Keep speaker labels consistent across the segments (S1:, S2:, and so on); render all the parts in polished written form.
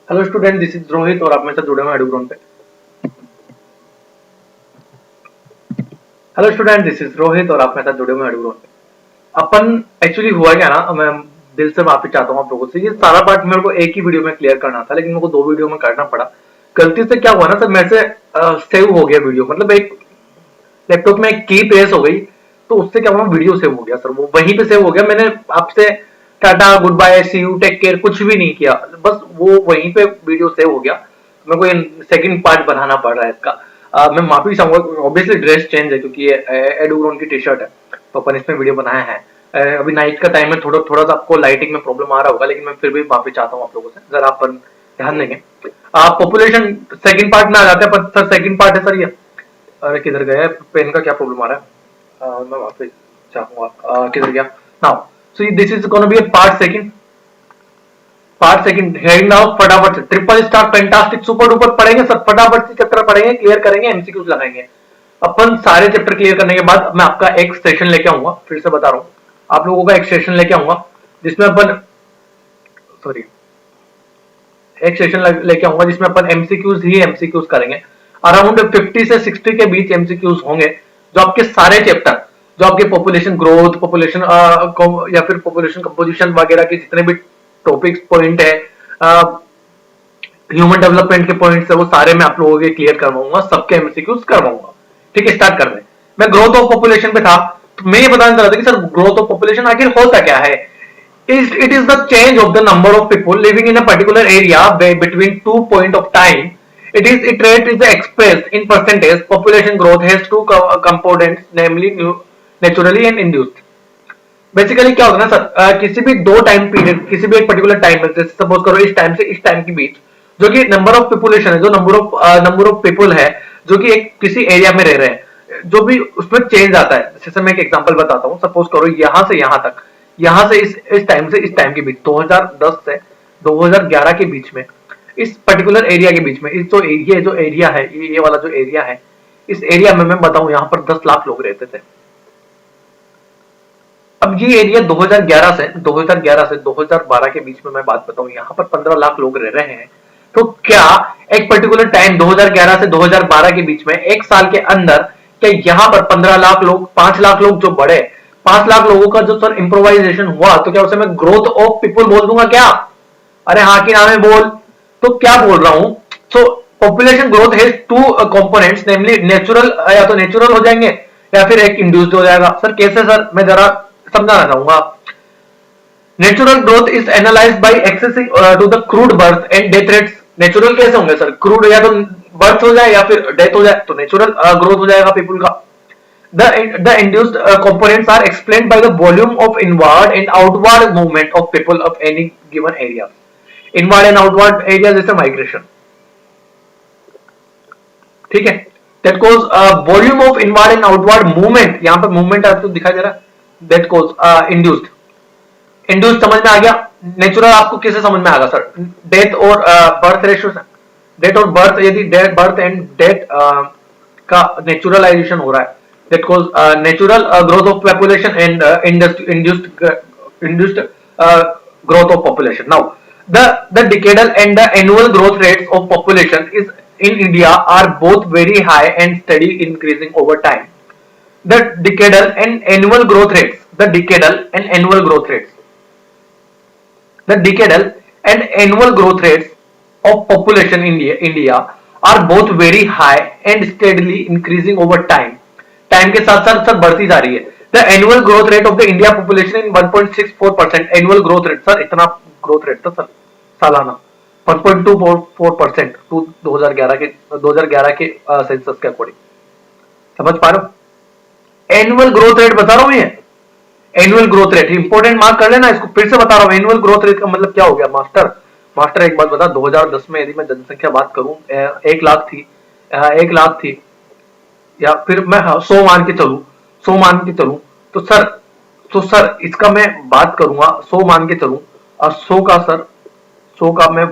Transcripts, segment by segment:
S1: Hello student, this is Rohit और आप मेरे साथ जुड़े हुए हैं एडुग्राउंड पे। Hello student, this is Rohit और आप मेरे साथ जुड़े हुए हैं एडुग्राउंड पे। अपन एक्चुअली हुआ क्या ना, मैं दिल से माफी चाहता हूँ आप लोगों से। ये सारा पार्ट मेरे को एक ही वीडियो में क्लियर करना था, लेकिन मेरे को दो वीडियो में करना पड़ा। गलती से क्या हुआ ना सर, मेरे से सेव हो गया वीडियो, मतलब एक लैपटॉप में एक की प्रेस हो गई, तो उससे क्या हुआ, वीडियो सेव हो गया सर। वो वहीं पे सेव हो गया। मैंने आपसे tata good bye see you take care कुछ भी नहीं किया, बस वो वहीं पे वीडियो सेव हो गया। मेरे को ये सेकंड पार्ट बनाना पड़ रहा है इसका। मैं माफी चाहूंगा। ऑब्वियसली ड्रेस चेंज है क्योंकि ये एडुग्रोन की टी शर्ट है, तो अपन इसमें वीडियो बनाया है। अभी नाइट का टाइम है, थोड़ा थोड़ा सा आपको लाइटिंग में प्रॉब्लम आ रहा होगा, लेकिन मैं फिर भी माफी चाहता हूँ आप लोगों से, जरा अपन ध्यान देंगे। पॉपुलेशन सेकंड पार्ट में आ जाते हैं पर सर, सेकंड पार्ट है सर ये। अरे किधर गया पेन का, क्या प्रॉब्लम आ रहा है? मैं वापस चाहूंगा, किधर गया now. So this is gonna be a part second heading now. फटाफट से triple star fantastic super duper पढ़ेंगे सब, फटाफट से चैप्टर पढ़ेंगे, क्लियर करेंगे, एमसीक्यूज लगाएंगे। अपन सारे चैप्टर क्लियर करने के बाद मैं आपका एक सेशन लेके आऊंगा, फिर से बता रहा हूँ, आप लोगों का एक सेशन लेके आऊंगा जिसमें अपन, सॉरी, एक सेशन लेके आऊंगा जिसमें अपन एमसीक्यूज ही एमसीक्यूज करेंगे। अराउंड 50 से 60 के बीच एमसीक्यूज होंगे, जो आपके सारे चैप्टर, जो आपके पॉपुलेशन ग्रोथ, पॉपुलेशन या फिर पॉपुलेशन कंपोजिशन वगैरह के जितने भी टॉपिक्स पॉइंट है, ह्यूमन डेवलपमेंट के पॉइंट्स है, वो सारे मैं आप लोगों के क्लियर करवाऊंगा, सबके एमसीक्यूज करवाऊंगा। ठीक है, स्टार्ट कर रहे हैं। मैं ग्रोथ ऑफ पॉपुलेशन पे था, तो मैं ये बताना चाह रहा था कि सर ग्रोथ ऑफ पॉपुलेशन आखिर होता क्या है। It is the change of the number of people living in a particular area between 2 point of time. It rate is expressed in percentage. Population growth has two components, namely naturally and induced. Basically क्या होता है ना sir, किसी भी दो time period, किसी भी एक पर्टिकुलर टाइम में, जैसे सपोज करो इस टाइम से इस टाइम के बीच, जो कि नंबर ऑफ पॉपुलेशन है, जो नंबर ऑफ पीपल है, जो कि एक किसी एरिया में रह रहे हैं, जो भी उसमें चेंज आता है। जैसे मैं एक एग्जांपल बताता हूँ, सपोज करो यहां से यहां तक, यहां से इस टाइम से इस टाइम के बीच, 2010 से 2011 के बीच में, इस पर्टिकुलर एरिया के बीच में, इस जो ये जो एरिया है, ये वाला जो एरिया है, इस एरिया में मैं बताऊं यहाँ पर 10 लाख लोग रहते थे। अब ये एरिया 2011 से 2012 के बीच में मैं बात बताऊं, यहाँ पर 15 लाख लोग रह रहे हैं। तो क्या एक पर्टिकुलर टाइम 2011 से 2012 के बीच में एक साल के अंदर, क्या यहाँ पर 15 लाख लोग, 5 लाख लोग जो बढ़े, 5 लाख लोगों का जो सर इम्प्रोवाइजेशन हुआ, तो क्या उसे मैं ग्रोथ ऑफ पीपल बोल दूंगा क्या? अरे हाँ कि ना में बोल। तो क्या बोल रहा हूं, सो population growth has two components, namely natural, या तो नेचुरल हो जाएंगे या फिर एक इंड्यूस्ड हो जाएगा। सर कैसे सर, मैं जरा समझाना चाहूंगा। Natural growth is analysed by accessing to the crude birth and death rates. Natural कैसे होंगे सर, क्रूड या तो बर्थ हो जाए या फिर डेथ हो जाए, तो नेचुरल ग्रोथ हो जाएगा पीपल का। The induced components are explained by the volume of inward and outward movement of people of any given area. Inward and outward area जैसे माइग्रेशन, ठीक है। That causes volume of inward and outward movement, यहाँ पर movement आपको दिखाई दे रहा है, that cause induced. Induced समझ में आ गया। नेचुरल आपको किसे समझ में आएगा सर, डेथ और बर्थ रेशियो से। डेथ और बर्थ, यदि बर्थ एंड डेथ का नेचुरलाइजेशन हो रहा है, that causes natural growth of population and induced growth of population. Now, the decadal and the annual growth rates of population is in India are both very high and steady increasing over time. The decadal and annual growth rates, the decadal and annual growth rates, the decadal and annual growth rates of population in India are both very high and steadily increasing over time. Time के साथ साथ sir बढ़ती जा रही है। The annual growth rate of the India population in 1.64%। Annual growth rate sir, इतना growth rate था sir सालाना, 1.24% 2011 के सेंसस के अकॉर्डिंग। समझ पा रहे हो? एनुअल ग्रोथ रेट बता रहा हूं ये, annual growth rate important, mark कर लेना इसको, फिर से बता रहा हूं। एनुअल ग्रोथ रेट का मतलब क्या हो गया मास्टर? मास्टर एक बात बता, 2010 में यदि मैं जनसंख्या बात करूं 1 लाख थी, 1 लाख थी, या फिर मैं 100 मान के चलूं, 100 मान के चलूं, तो सर इसका मैं बात करूंगा, 100 मान के चलूं, और 100 का सर, 100 का मैं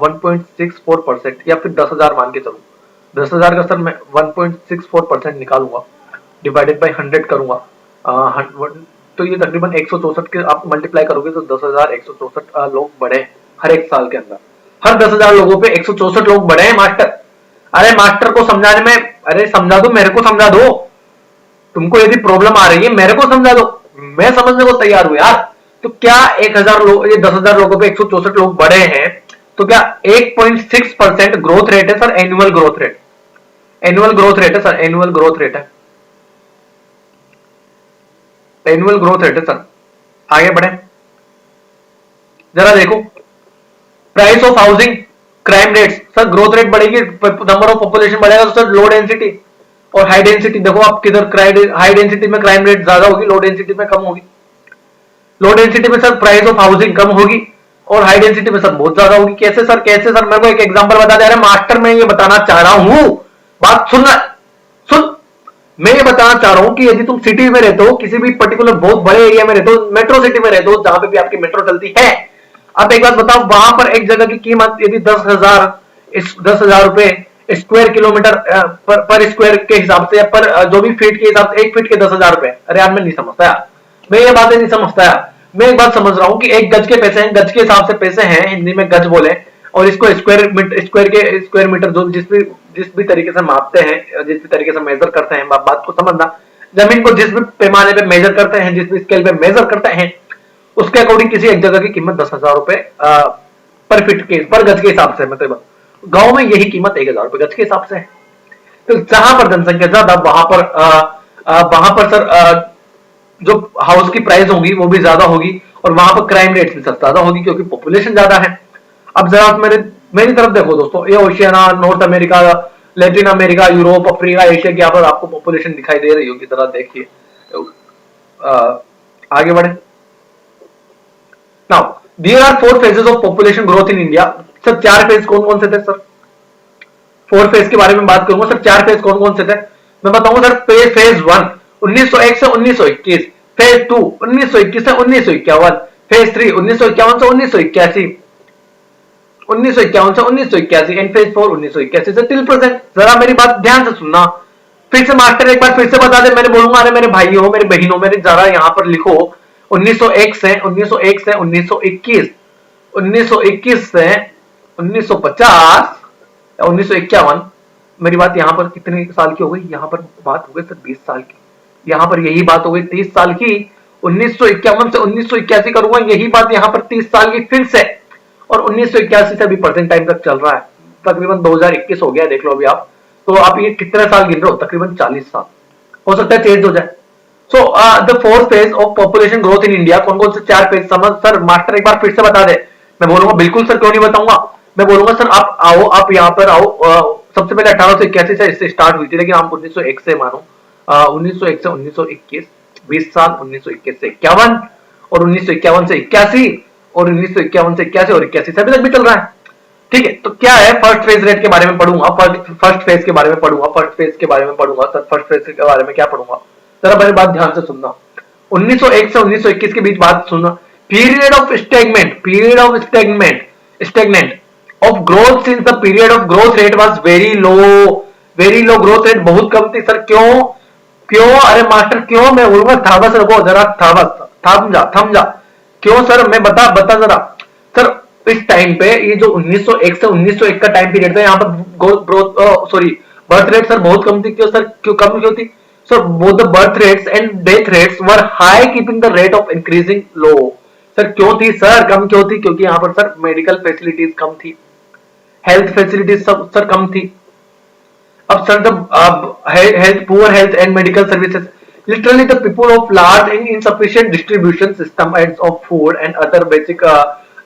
S1: 1.64% या फिर 10,000 मान के चलूं, 10,000 का सर मैं 1.64% निकालूंगा, डिवाइडेड बाई 100 करूंगा, तो ये तकरीबन 164 के आप मल्टीप्लाई करोगे तो 10,164 लोग बढ़े हर एक साल के अंदर। हर 10,000 लोगों पे 164 लोग बढ़े हैं मास्टर। अरे मास्टर को समझाने में, अरे समझा दो, मेरे को समझा दो, तुमको यदि प्रॉब्लम आ रही है मेरे को समझा दो, मैं समझने को तैयार हूं यार। तो क्या 1,000 लोग, ये 10,000 लोगों पे 164 लोग बढ़े हैं, तो क्या 1.6% ग्रोथ रेट है sir, annual growth rate, annual growth rate है सर, एनुअल ग्रोथ रेट है, एनुअल ग्रोथ रेट है सर। आगे बढ़े, जरा देखो price of housing, crime rates, sir growth rate बढ़ेगी, नंबर ऑफ पॉपुलेशन बढ़ेगा तो सर लो डेंसिटी और हाई डेंसिटी, देखो आप किधर, हाई डेंसिटी में क्राइम रेट ज्यादा होगी, लो डेंसिटी में कम होगी। लो डेंसिटी में सर प्राइस ऑफ हाउसिंग कम होगी और हाई डेंसिटी में सर बहुत ज्यादा होगी। कैसे सर, कैसे सर, मेरे को एक एग्जांपल बता दे रहे मास्टर, मैं ये बताना चाह रहा हूं, बात सुनना, सुन, मैं ये बताना चाह रहा हूं कि यदि तुम सिटी में रहते हो, किसी भी पर्टिकुलर बहुत बड़े एरिया में रहते हो, मेट्रो सिटी में रहते हो, जहां पे भी आपकी मेट्रो चलती है, आप एक बात बताओ, वहां पर एक जगह की कीमत यदि 10,000 रुपए स्क्वायर किलोमीटर पर स्क्वायर के हिसाब से, पर जो भी फीट के हिसाब से, 1 फीट के 10,000 रुपए। अरे यार मैं नहीं समझता यार, मैं ये बातें नहीं समझता यार। मैं एक बात समझ रहा हूँ कि एक गज के पैसे हैं, गज के हिसाब से पैसे हैं, हिंदी में गज बोले, और इसको स्क्वायर मीटर जो जिस भी तरीके से मापते हैं, जिस भी तरीके से मेजर करते हैं, बात को समझना, जमीन को जिस भी पैमाने पे मेजर करते हैं, जिस भी स्केल पे मेजर करते हैं, उसके अकॉर्डिंग किसी एक जगह की कीमत 10,000 रुपए पर फीट के, पर गज के हिसाब से, मतलब गांव में यही कीमत 1,000 रुपए गज के हिसाब से है। तो जहां पर जनसंख्या ज्यादा, वहां पर सर जो हाउस की प्राइस होगी वो भी ज्यादा होगी, और वहां पर क्राइम रेट भी ज्यादा होगी, क्योंकि पॉपुलेशन ज्यादा है। अब जरा मेरी तरफ देखो दोस्तों, ये Oceania, north America, Latin America, Europe, Africa, Asia की यहाँ पर आपको पॉपुलेशन दिखाई दे रही होगी, जरा देखिए। आगे बढ़े। Now there are 4 phases of population growth in India. Sir 4 phase कौन कौन से थे सर? 4 फेज के बारे में बात करूंगा सर। 4 फेज कौन कौन से थे मैं बताऊंगा सर। फेज 1 1901 से 1921, फेज 2 1921 से 1951, फेज 3 1951 से 1981, 1951 से 1981, एंड फेज 4 1981 से टिल प्रेजेंट। जरा मेरी बात ध्यान से सुनना, फिर से मास्टर एक बार फिर से बता दे, मैंने बोलूंगा अरे मेरे भाइयों, मेरे बहनों, मेरे जरा यहाँ पर लिखो 1901 से 1921, 1921 से 1950 या 1951। मेरी बात यहाँ पर कितने साल की हो गई? यहाँ पर बात हो गई सर 20 साल की। यहाँ पर यही बात हो गई 30 साल की। 1951 से 1981 करूंगा, यही बात यहाँ पर 30 साल की फिर से, और 1981 से अभी प्रेजेंट टाइम तक चल रहा है, तकरीबन 2021 हो गया, देख लो अभी आप। तो आप ये कितने साल गिन रहे हो? तकरीबन 40 साल। हो सकता है चेंज हो जाए। So the 4th phase of population growth in India, कौन कौन से 4 फेज समझ सर? मास्टर एक बार फिर से बता दे। मैं बोलूंगा बिल्कुल सर, क्यों नहीं बताऊंगा। मैं बोलूंगा सर आप आओ, आप यहाँ पर आओ। सबसे पहले 1881 से इससे स्टार्ट हुई थी, लेकिन आप 1901 से मानो, 1901 से 1921, 20 साल, 1921 से 51, और 1951 से 81, और 1951 से 81 और 81 से अभी तक भी चल रहा है। ठीक है, तो क्या है, फर्स्ट फेज रेट के बारे में पढ़ूंगा, फर्स्ट फेज के बारे में पढ़ूंगा, फर्स्ट फेज के बारे में पढ़ूंगा सर। फर्स्ट फेज के बारे में क्या पढ़ूंगा, जरा मेरी बात ध्यान से सुनना। 1901 से 1921 के बीच बात सुनना। Period of stagnant of growth, since the period of growth rate was very low, growth rate बहुत कम थी सर। क्यों? अरे मास्टर क्यों? मैं बोलूंगा थाबस रखो जरा, थम जा। क्यों सर? मैं बता जरा सर। इस टाइम पे ये जो 1901 से 1901 का टाइम पीरियड था, यहाँ पर बर्थ रेट सर बहुत कम थी। क्यों सर? कम क्यों थी sir? Both the birth rates and death rates were high, keeping the rate of increasing low. Sir क्यों थी सर, कम क्यों थी? क्योंकि यहाँ पर सर मेडिकल फैसिलिटीज कम थी, हेल्थ फैसिलिटीज सब सर कम थी। अब sir the poor health and medical services, literally the people of large and insufficient distribution system of food and other basic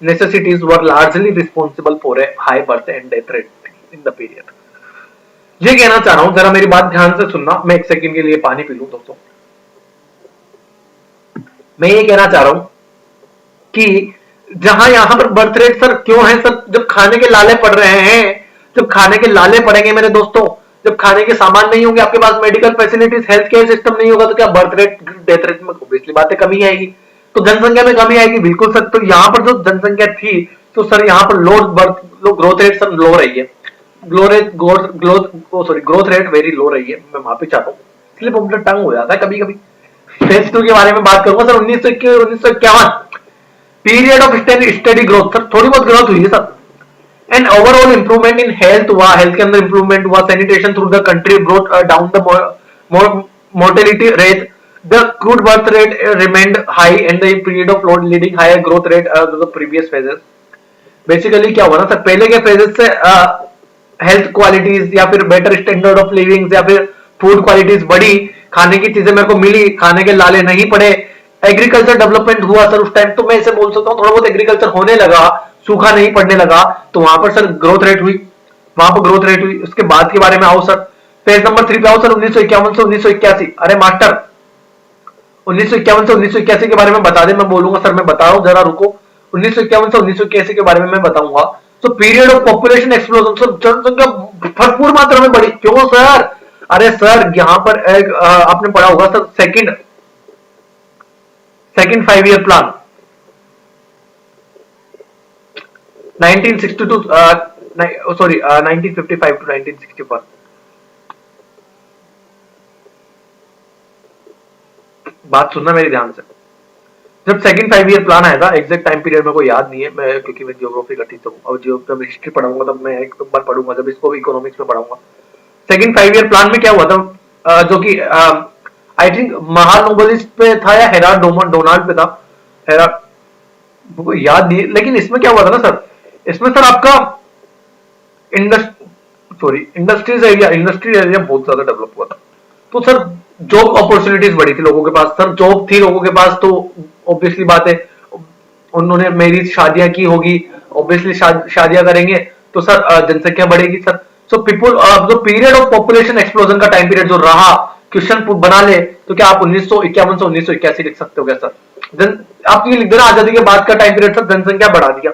S1: necessities were largely responsible for a high birth and death rate in the period. ये कहना चाह रहा हूं, जरा मेरी बात ध्यान से सुनना। मैं एक सेकंड के लिए पानी पी लूं दोस्तों। मैं ये कहना चाह रहा हूं कि जहां यहां पर बर्थ रेट सर क्यों है सर? जब खाने के लाले पड़ रहे हैं, जब खाने के लाले पड़ेंगे मेरे दोस्तों, जब खाने के सामान नहीं होंगे आपके पास, medical facilities, health care system नहीं होगा, तो क्या बर्थ रेट, डेथ रेट में ऑब्वियसली बात है कमी आएगी। तो जनसंख्या में कमी आएगी, बिल्कुल सर। तो यहाँ पर जो जनसंख्या थी, तो सर यहाँ पर ग्रोथ रेट सर लो रही है, ग्रोथ रेट वेरी लो रही है। मैं माफी चाहता हूँ, इसलिए मुझे टंग हो जाता है कभी कभी। फेज 2 के बारे में बात करूंगा sir. 1951 period of steady growth, sir थोड़ी बहुत ग्रोथ हुई है sir. And overall improvement in health हुआ, हेल्थ के अंदर इंप्रूवमेंट हुआ, sanitation through the country brought down the mortality rate, the crude birth rate remained high and the period of load leading higher growth rate to the previous phases. Basically क्या हुआ ना sir, पहले के phases से health qualities या फिर better standard of living या फिर फूड क्वालिटीज बढ़ी, खाने की चीजें मेरे को मिली, खाने के लाले नहीं पड़े, एग्रीकल्चर डेवलपमेंट हुआ सर उस टाइम, तो मैं इसे बोल सकता हूँ थोड़ा बहुत एग्रीकल्चर होने लगा, सूखा नहीं पड़ने लगा, तो वहां पर सर ग्रोथ रेट हुई, वहां पर ग्रोथ रेट हुई। उसके बाद के बारे में आओ सर, पेज नंबर 3 पे आओ सर, 1951 से 1981। अरे मास्टर 1951 से 1981 के बारे में बता दे, मैं बोलूंगा सर, मैं बता रहा हूँ जरा रुको। 1951 से 1981 के बारे में मैं बताऊंगा। तो period of population explosion, sir जनसंख्या भरपूर मात्रा में बढ़ी। क्यों सर? अरे सर यहाँ पर एक आपने पढ़ा होगा sir, second 5 year plan 1962 sorry 1955 to 1961। बात सुनना मेरे ध्यान से, जब सेकंड 5 ईयर प्लान आया था, एग्जैक्ट टाइम पीरियड मेरे को याद नहीं है, मैं क्योंकि मैं जियोग्राफी का टीचर हूँ, और जब हिस्ट्री पढ़ाऊंगा तब मैं एक बार पढ़ूंगा, जब इसको इकोनॉमिक्स में पढ़ाऊंगा। सेकंड 5 ईयर प्लान में क्या हुआ था, जो कि आई थिंक महानोबलिस्ट पे था या हेराल्ड डोनाल्ड पे था, मुझे याद नहीं, लेकिन इसमें क्या हुआ था ना सर, इसमें सर आपका इंडस्ट्री एरिया बहुत ज्यादा डेवलप हुआ था। तो सर जॉब अपॉर्चुनिटीज बढ़ी थी लोगों के पास, सर जॉब थी लोगों के पास, तो ऑब्वियसली बात है उन्होंने मेरी शादियां की होगी, ऑब्वियसली शादियां करेंगे तो सर जनसंख्या बढ़ेगी सर। सो पीपुल, जो पीरियड ऑफ पॉपुलेशन एक्सप्लोजन का टाइम पीरियड जो रहा, क्वेश्चन बना ले तो क्या आप 1951 से 1981 लिख सकते हो क्या सर? आप ये लिख देना आजादी के बाद का टाइम पीरियड सर, जनसंख्या बढ़ा दिया।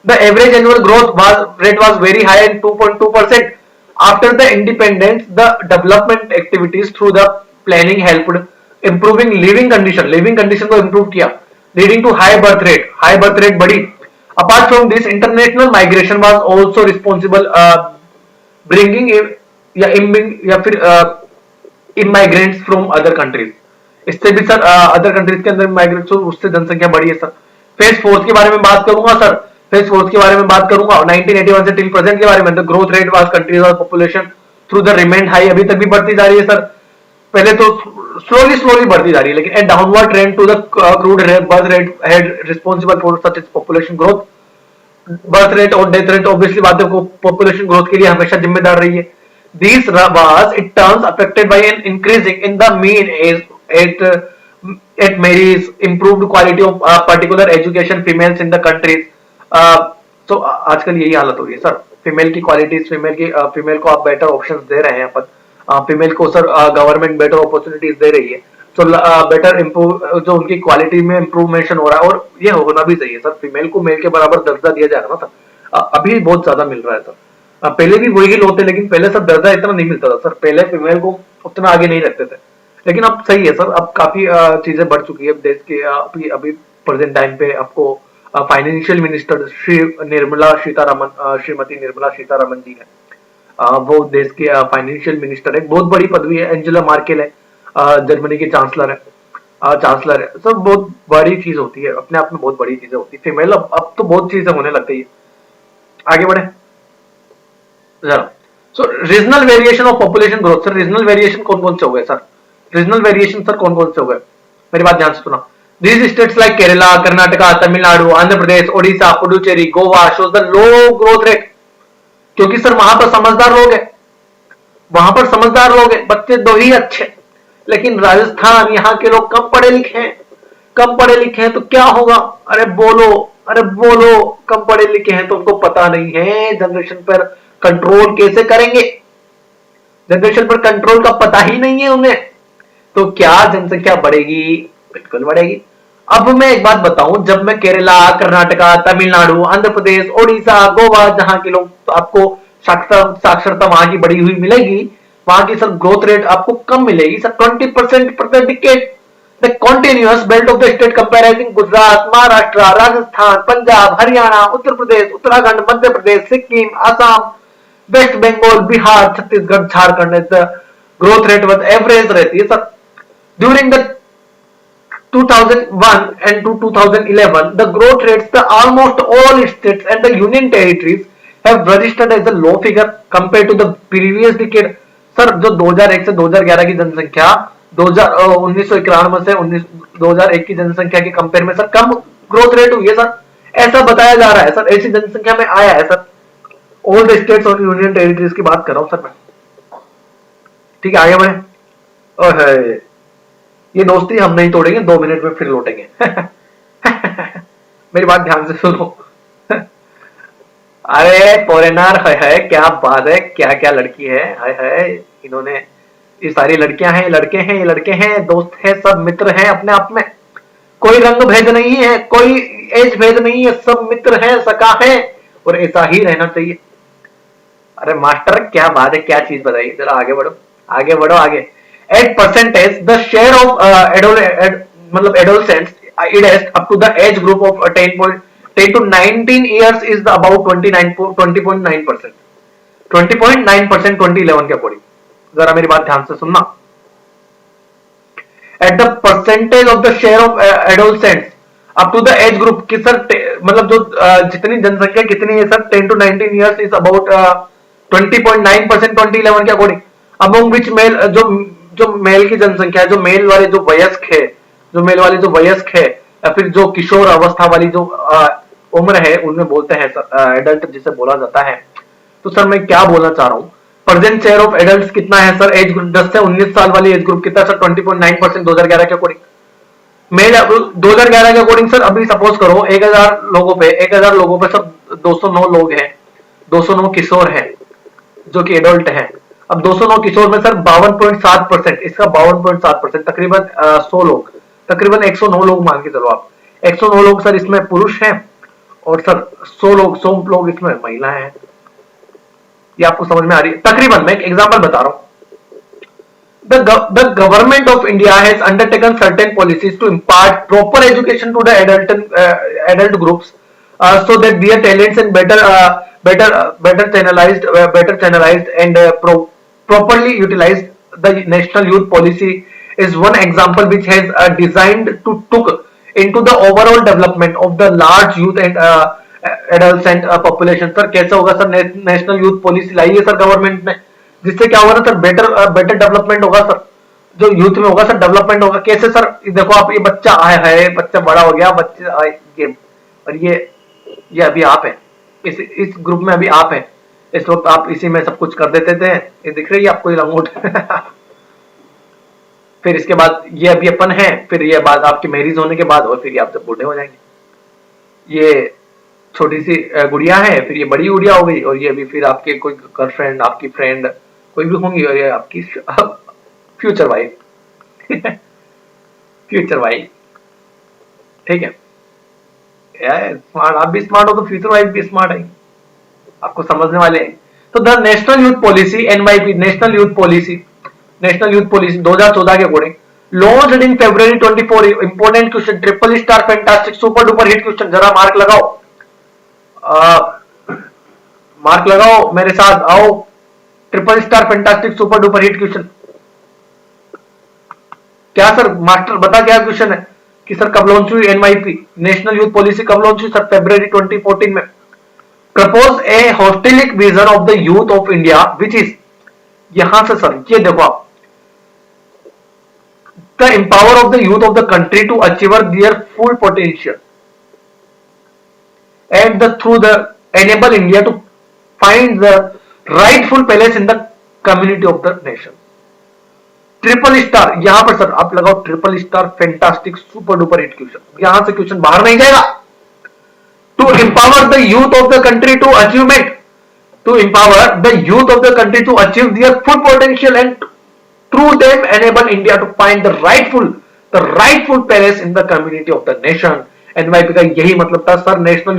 S1: The average annual growth rate was very high and 2.2%। After the independence, the development activities through the planning helped improving living condition, को improve किया, leading to high birth rate बढ़ी। Apart from this, international migration was also responsible, bringing या फिर immigrants from other countries। इससे भी sir other countries के अंदर migrate, उससे जनसंख्या बढ़ी है सर। फेज फोर्थ के बारे में बात करूंगा सर, फेज फोर्थ के बारे में बात करूंगा 1981 से टिल प्रेजेंट के बारे में। The growth rate was countries और population through the remained high, अभी तक भी बढ़ती जा रही है सर, पहले तो स्लोली बढ़ती जा रही है, लेकिन a downward trend to the crude birth rate had responsible for such population growth. Birth rate और डेथ रेट ऑब्वियसली बात है, पॉपुलेशन ग्रोथ के लिए हमेशा जिम्मेदार रही है। These was in turns affected by an increasing in the mean age at marriage, improved quality of particular education females in the countries। तो आजकल यही हालत हो रही है सर, फीमेल की क्वालिटीज, फीमेल को आप बेटर ऑप्शंस दे रहे हैं अपन, फीमेल को सर गवर्नमेंट बेटर अपॉर्चुनिटीज दे रही है, तो बेटर इम्प्रूव जो उनकी क्वालिटी में इम्प्रूवमेंट हो रहा है, और ये होना भी चाहिए सर, फीमेल को मेल के बराबर दर्जा दिया जाएगा ना सर। अभी बहुत ज्यादा मिल रहा है सर, पहले भी वही होते, लेकिन पहले सर दर्जा इतना नहीं मिलता था सर, पहले फीमेल को उतना आगे नहीं रखते थे, लेकिन अब सही है सर, अब काफी चीजें बढ़ चुकी है देश के। अभी प्रेजेंट टाइम पे आपको फाइनेंशियल मिनिस्टर श्रीमती निर्मला सीतारमन जी है, वो देश के फाइनेंशियल मिनिस्टर है, बहुत बड़ी पदवी है। एंजेला मार्केल है, जर्मनी की चांसलर है, सर बहुत बड़ी चीज होती है, अपने आप में बहुत बड़ी चीजें होती है फीमेल, अब तो बहुत चीजें होने लग गई है। आगे बढ़े जरा। So regional variation of population growth, sir regional variation कौन कौन से हो गए सर? रीजनल वेरिएशन सर कौन कौन से हो गए, मेरी बात ध्यान से सुना। These states like Kerala, Karnataka, Tamil Nadu, Andhra Pradesh, Odisha, Puducherry, Goa shows the low growth rate, क्योंकि सर वहां पर समझदार लोग हैं, वहां पर समझदार लोग हैं, बच्चे दो ही अच्छे। लेकिन राजस्थान, यहाँ के लोग कम पढ़े लिखे हैं, कम पढ़े लिखे हैं तो क्या होगा? अरे बोलो, कम पढ़े लिखे हैं तो उनको पता नहीं है जनरेशन पर कंट्रोल कैसे करेंगे, जनरेशन पर कंट्रोल का पता ही नहीं है उन्हें, तो क्या जनसंख्या बढ़ेगी? बिल्कुल बढ़ेगी। अब मैं एक बात बताऊं, जब मैं केरला, कर्नाटका, तमिलनाडु, आंध्र प्रदेश, ओडिशा, गोवा, जहां के लोग, तो आपको साक्षरता वहां की बढ़ी हुई मिलेगी, वहां की सर ग्रोथ रेट आपको कम मिलेगी sir, 20% per decade. The continuous belt of the state comparing Gujarat, Maharashtra, Rajasthan, Punjab, Haryana, Uttar Pradesh, Uttarakhand, Madhya Pradesh, Sikkim, Assam, West Bengal, Bihar, Chhattisgarh, Jharkhand, growth rate was average रहती है sir. During the 2001 and to 2011, the growth rates, the almost all states and the union territories have registered as a low figure compared to the previous decade. Sir जो 2001 से 2011 की जनसंख्या 1991 से 2001 की जनसंख्या के कंपेयर में सर कम ग्रोथ रेट हुई है सर, ऐसा बताया जा रहा है सर, ऐसी जनसंख्या में आया है सर। ऑल द स्टेट्स और यूनियन टेरिटरीज की बात कर रहा हूं सर मैं। ठीक है, आगे बढ़े। ओहे, ये दोस्ती हम नहीं तोड़ेंगे, 2 मिनट में फिर लौटेंगे। मेरी बात ध्यान से सुनो। अरे फॉरेनर है, क्या बात है, क्या क्या लड़की है, इन्होंने, ये सारी लड़कियां हैं, लड़के हैं, ये लड़के हैं, दोस्त हैं, सब मित्र हैं अपने आप में, कोई रंग भेद नहीं है, कोई एज भेद नहीं है, सब मित्र हैं, सका है, और ऐसा ही रहना चाहिए। अरे मास्टर क्या बात है, क्या चीज बताइए, जरा आगे बढ़ो, आगे बढ़ो, आगे। At percentage the share of मतलब एडोलसेंट्स इडेस्ट up to the age group of 10 to 19 years is the about 20.9%, 20.9% 2011 के अकॉर्डिंग। जरा मेरी बात ध्यान से सुनना। At the percentage of the share of adolescents up to the age group कि सर मतलब जो जितनी जनसंख्या कितनी है sir 10 to 19 years is about 20.9% 2011 के अकॉर्डिंग। अमंग विच मेल, जो मेल की जनसंख्या है, जो मेल वाले जो वयस्क है, जो मेल वाले जो वयस्क है, या फिर जो किशोर अवस्था वाली जो उम्र है, उनमें बोलते हैं एडल्ट जिसे बोला जाता है। तो सर मैं क्या बोलना चाह रहा हूँ, प्रेजेंट शेयर ऑफ एडल्ट कितना है सर, एज ग्रुप 10 से 19 साल वाली एज ग्रुप कितना सर, 20.9% 2011 के अकॉर्डिंग। मेल 2011 के अकॉर्डिंग सर, अभी सपोज करो 1000 लोगों पे सर 209 लोग हैं, 209 किशोर हैं जो कि एडल्ट हैं। अब 209 किशोर में सर 52.7%, इसका 52.7%, तकरीबन 100 लोग, तकरीबन 109 लोग मान के चलो आप, 109 लोग सर इसमें पुरुष हैं, और सर 100 लोग इसमें महिलाएं हैं। ये आपको समझ में आ रही है? तकरीबन मैं एक एग्जांपल बता रहा हूं। The government of India has undertaken certain policies to impart proper education to the adult groups, so that their talents and better channelized and properly utilized. The National Youth Policy is one example which has designed to took into the overall development of the large youth and adolescent population. Sir कैसे होगा sir, national youth policy लाई है sir government ने, जिससे क्या होगा ना sir, better development होगा sir, जो यूथ में होगा सर डेवलपमेंट होगा। कैसे सर, देखो आप, ये बच्चा आया है, बच्चा बड़ा हो गया, बच्चे और ये अभी आप है, इस ग्रुप में अभी आप है, इस वक्त आप इसी में सब कुछ कर देते थे, ये दिख रही है आपको ये लंगोट। फिर इसके बाद ये अभी अपन है, फिर ये बाद आपकी मैरिज होने के बाद, और फिर ये आप जब बूढ़े हो जाएंगे। ये छोटी सी गुड़िया है, फिर ये बड़ी गुड़िया हो गई, और ये अभी फिर आपके कोई गर्लफ्रेंड, आपकी फ्रेंड कोई भी होंगी, और ये आपकी फ्यूचर वाइफ। फ्यूचर वाइफ, ठीक है यार, स्मार्ट, आप भी स्मार्ट हो तो फ्यूचर वाइफ भी स्मार्ट है, आपको समझने वाले हैं। तो the national youth policy NYP, national youth policy 2014 के according launched in February 24। Important question, triple star fantastic super duper hit question, जरा मार्क लगाओ, मार्क लगाओ मेरे साथ, आओ। Triple star fantastic super duper hit question क्या सर, मास्टर बता क्या क्वेश्चन है कि सर कब लॉन्च हुई एनवाईपी, नेशनल यूथ पॉलिसी कब लॉन्च हुई सर, फरवरी 2014 में। Propose A होस्टिलिक vision of the youth of India which is, यहां से सर ये देखो आप, the empower of the youth of the country to achieve their full potential and through the enable India to find the rightful place in the community of the nation. Triple star, यहां पर sir आप लगाओ triple star fantastic super duper hit question, यहां से question बाहर नहीं जाएगा। To empower the youth of the country to achievement, to empower the youth of the country to achieve their full potential and through them enable India to find the rightful place in the community of the nation। NYP का यही मतलब था sir, national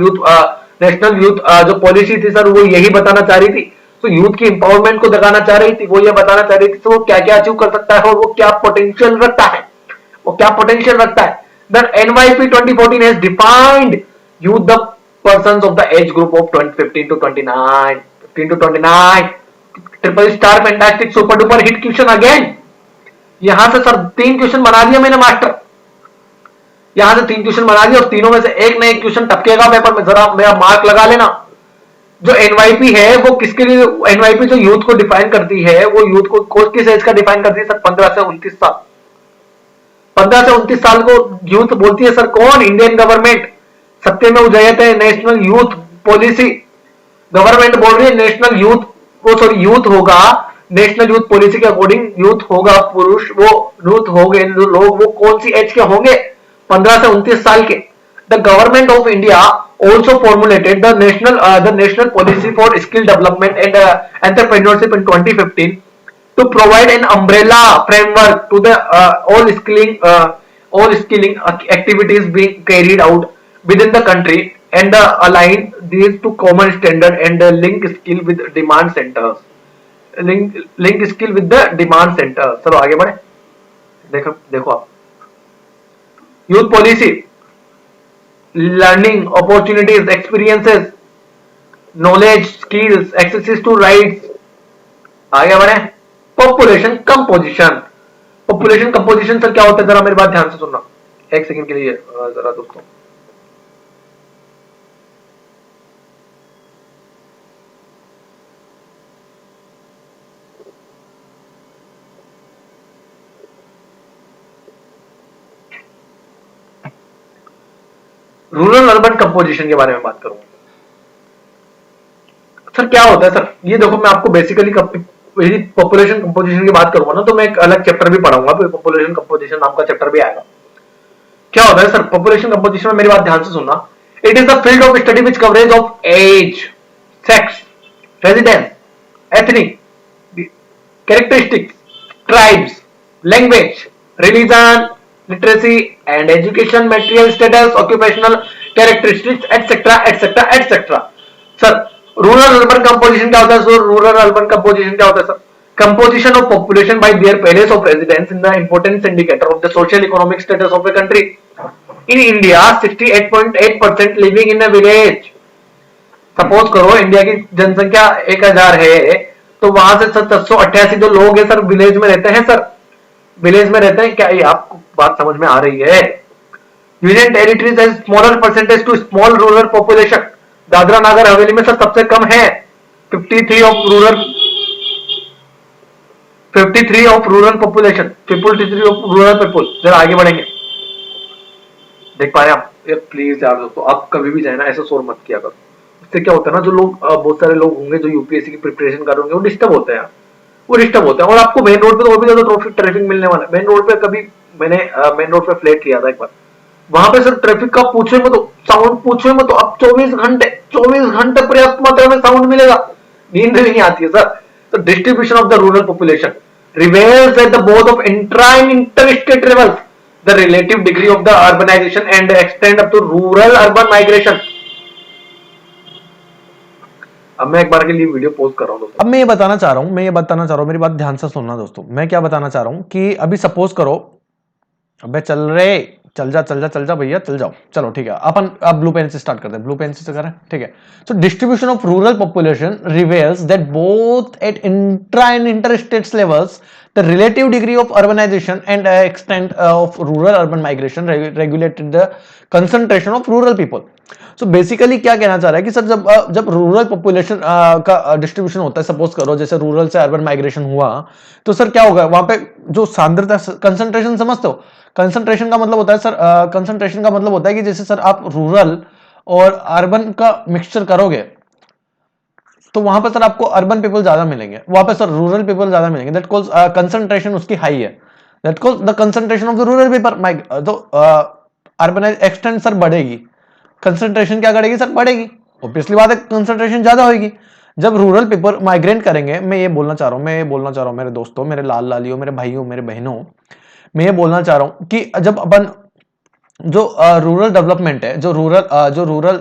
S1: youth जो policy थी sir, वो यही बताना चाह रही थी। तो यूथ की एम्पावरमेंट को दिखाना चाह रही थी, वो ये बताना चाह रही थी तो वो क्या क्या अचीव कर सकता है, और वो क्या पोटेंशियल रखता है, वो क्या पोटेंशियल रखता है। The NYP 2014 has defined youth the persons of the age group of 15 to 29, 15 to 29। Triple star fantastic super duper hit question again, यहां से सर 3 क्वेश्चन बना दिया मैंने मास्टर, यहां से 3 क्वेश्चन बना दिया, और तीनों में से एक ना एक क्वेश्चन टपकेगा पेपर में, जरा मेरा मार्क लगा लेना। जो एनवाईपी है वो किसके लिए, एनवाईपी जो यूथ को डिफाइन करती है वो यूथ को किस एज का डिफाइन करती है सर? 15 से 29 साल। 15 से 29 साल को यूथ बोलती है सर कौन? Indian government. सत्य में उजयते नेशनल यूथ पॉलिसी। गवर्नमेंट बोल रही है नेशनल यूथ, वो सॉरी यूथ होगा, नेशनल यूथ पॉलिसी के अकॉर्डिंग यूथ होगा पुरुष, वो यूथ हो गए लोग, वो कौन सी एज के होंगे? 15 से 29 साल के। The government of India also formulated the national policy for skill development and entrepreneurship in 2015 to provide an umbrella framework to the all skilling activities being carried out within the country and align these to common standard and link skill with demand centers, link skill with the demand center। चलो आगे बढ़े। देखो देखो आप, youth policy, learning opportunities, experiences, knowledge, skills, access to rights. आगे बढ़े। Population composition. Population composition sir क्या होता है? जरा मेरी बात ध्यान से सुनना एक सेकंड के लिए जरा दोस्तों। रूरल अर्बन कंपोजिशन के बारे में बात करूंगा सर। क्या होता है सर? ये देखो मैं आपको बेसिकली पॉपुलेशन कंपोजिशन की बात करूंगा ना तो मैं एक अलग चैप्टर भी पढ़ाऊंगा, पॉपुलेशन कंपोजिशन नाम का चैप्टर भी आएगा। क्या होता है सर पॉपुलेशन कंपोजिशन में? मेरी बात ध्यान से सुनना। It is the field of study which coverage of age, sex, residence, ethnic characteristics, tribes, language, religion, literacy and education, material status, occupational characteristics etcetera etcetera etcetera. Sir rural urban composition क्या होता है? Sir rural urban composition क्या होता है sir? Composition of population by their place of residence in the importance indicator of the social economic status of a country. In India, 68.8% living in a village. Suppose करो India की जनसंख्या 1000 है तो वहां से 788 जो लोग हैं सर विलेज में रहते हैं। सर विलेज में रहते हैं। क्या ये आपको बात समझ में आ रही है? Union territories has smaller percentage to small rural population. Dadra Nagar Haveli में सर सबसे कम है 53 of rural 53 of rural population, 53 of rural people. जरा आगे बढ़ेंगे, देख पा रहे हैं आप? प्लीज यार दोस्तों आप कभी भी जाए ना ऐसा शोर मत किया करो। इससे क्या होता है ना, जो लोग बहुत सारे लोग होंगे जो यूपीएससी की प्रिपरेशन कर रहे होंगे वो डिस्टर्ब होते हैं, वो डिस्टर्ब होते हैं। और आपको मेन रोड पे तो और भी ज्यादा ट्रैफिक मिलने वाला है। मेन रोड पे कभी मैंने मेन रोड पे फ्लैट लिया था एक बार, वहां पे सर ट्रैफिक का पूछे मत, साउंड पूछे मत। अब 24 घंटे पर्याप्त मात्रा में साउंड मिलेगा, नींद नहीं आती है सर। तो distribution of the rural population reveals at the both of intra and interstate levels the relative degree of the urbanization and extend up to rural urban migration। अब मैं एक बार के लिए वीडियो पोस्ट कर रहा हूं दोस्तों।
S2: अब मैं ये बताना चाह रहा हूं, मेरी बात ध्यान से सुनना दोस्तों। मैं क्या बताना चाह रहा हूं कि अभी सपोज करो, अबे चल जा भैया, चल जाओ। चलो ठीक है, अपन अब ब्लू पेन से स्टार्ट करते हैं। ब्लू पेन से करें, ठीक है। So distribution of rural population reveals that both at intra and inter states levels the relative degree of urbanisation and extent of rural urban migration regulated the concentration of rural people. So basically क्या कहना चाह रहा है कि sir जब rural population का distribution होता है, सपोज करो जैसे रूरल से अर्बन माइग्रेशन हुआ, तो सर क्या होगा वहां पे जो सांद्रता, कंसंट्रेशन समझते हो? कंसंट्रेशन का मतलब होता है सर, कंसंट्रेशन का मतलब होता है कि जैसे सर आप रूरल और अर्बन का मिक्सचर करोगे तो वहां पर सर आपको अर्बन पीपल ज्यादा मिलेंगे, वहां पर सर रूरल पीपल ज्यादा मिलेंगे। दैट कॉल्स कंसंट्रेशन उसकी हाई है। That calls the concentration of the rural people. तो अर्बनाइज एक्सटेंट सर बढ़ेगी, कंसंट्रेशन क्या करेगी सर? बढ़ेगी। ऑब्वियसली बात है, कंसंट्रेशन ज्यादा होगी। जब रूरल पीपल माइग्रेट करेंगे, मैं ये बोलना चाह रहा हूं मेरे दोस्तों, मेरे लाल लालियों, मेरे भाइयों, मेरे बहनों, मैं ये बोलना चाह रहा हूं कि जब अपन जो रूरल डेवलपमेंट है, जो रूरल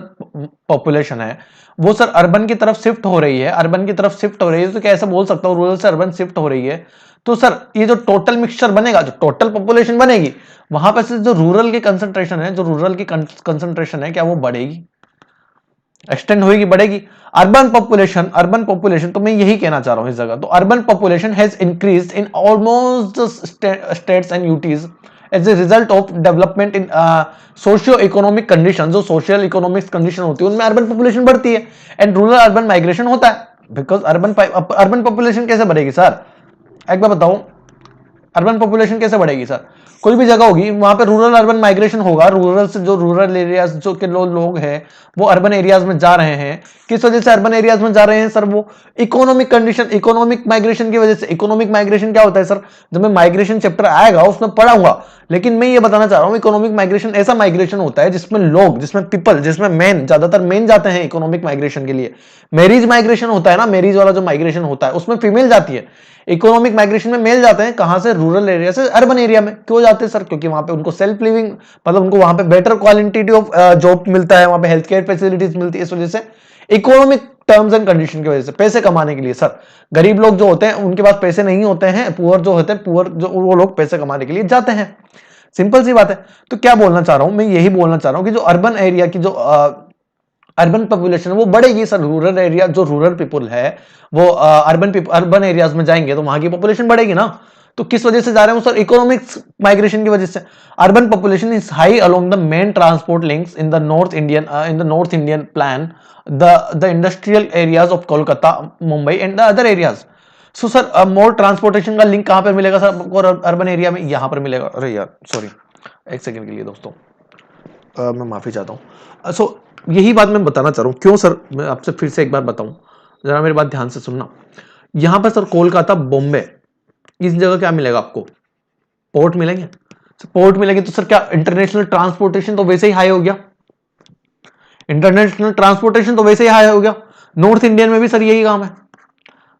S2: पॉपुलेशन है वो सर अर्बन की तरफ शिफ्ट हो रही है, तो क्या ऐसा बोल सकता हूं रूरल से अर्बन शिफ्ट हो रही है, तो सर ये जो टोटल मिक्सचर बनेगा, जो टोटल पॉपुलेशन बनेगी, वहां पर से जो रूरल की कंसंट्रेशन है, क्या वो बढ़ेगी, एक्सटेंड होगी, बढ़ेगी? अर्बन पॉपुलेशन, तो मैं यही कहना चाह रहा हूं इस जगह। तो urban population has increased in almost states and UTs as a result of development in socio economic condition, जो सोशल इकोनॉमिक कंडीशन होती है उनमें अर्बन पॉपुलेशन बढ़ती है एंड रूरल अर्बन माइग्रेशन होता है। बिकॉज अर्बन पॉपुलेशन कैसे बढ़ेगी सर, एक बार बताओ, अर्बन पॉपुलेशन कैसे बढ़ेगी सर? कोई भी जगह होगी वहां पे रूरल अर्बन माइग्रेशन होगा, रूरल से जो रूरल एरियाज जो के लोग हैं वो अर्बन एरियाज में जा रहे हैं। किस वजह से अर्बन एरियाज में जा रहे हैं सर? वो इकोनॉमिक कंडीशन, इकोनॉमिक माइग्रेशन की वजह से। इकोनॉमिक माइग्रेशन क्या होता है सर? जब मैं माइग्रेशन चैप्टर आएगा उसमें पढ़ाऊंगा, लेकिन मैं ये बताना चाह रहा हूं इकोनॉमिक माइग्रेशन ऐसा माइग्रेशन होता है जिसमें लोग, जिसमें पीपल, जिसमें मेन, ज्यादातर मेन जाते हैं इकोनॉमिक माइग्रेशन के लिए। मैरिज माइग्रेशन होता है ना, मैरिज वाला जो माइग्रेशन होता है उसमें फीमेल जाती है। इकोनॉमिक माइग्रेशन में मेल जाते हैं कहां से? रूरल एरिया से अर्बन एरिया में। क्यों जाते हैं सर? क्योंकि वहां पे उनको सेल्फ लिविंग, मतलब उनको वहां पे बेटर क्वालिटी ऑफ जॉब मिलता है, वहां पे हेल्थ केयर फैसिलिटीज मिलती है। इस वजह से इकोनॉमिक टर्म्स एंड कंडीशन की वजह से, पैसे कमाने के लिए सर। गरीब लोग जो होते हैं उनके पास पैसे नहीं होते हैं, पुअर जो होते हैं, पुअर जो वो लोग पैसे कमाने के लिए जाते हैं। सिंपल सी बात है। तो क्या बोलना चाह रहा हूं मैं? यही बोलना चाह रहा हूं कि जो अर्बन एरिया की जो अर्बन पॉपुलेशन वो बढ़ेगी सर। रूरल एरिया, जो रूरल पीपल है वो अर्बन एरियाज में जाएंगे तो वहां की पॉपुलेशन बढ़ेगी ना। तो किस वजह से जा रहे हैं सर? इकोनॉमिक माइग्रेशन की वजह से। Urban population is high along the main transport links in the north Indian plan, the industrial areas of Kolkata, Mumbai and the other areas. So sir more transportation का लिंक कहां पर मिलेगा सर आपको urban area में? यहां पर मिलेगा। अरे यार सॉरी, एक सेकंड के लिए दोस्तों, मैं माफी चाहता हूं। सो यही बात मैं बताना चाह रहा हूं। क्यों सर? मैं आपसे फिर से एक बार बताऊं, जरा मेरी बात ध्यान से सुनना। यहां पर सर कोलकाता, बॉम्बे, इस जगह क्या मिलेगा आपको? पोर्ट मिलेंगे। पोर्ट मिलेंगे तो सर क्या इंटरनेशनल ट्रांसपोर्टेशन तो वैसे ही हाई हो गया। इंटरनेशनल ट्रांसपोर्टेशन तो वैसे ही हाई हो गया। नॉर्थ इंडियन में भी सर यही काम है।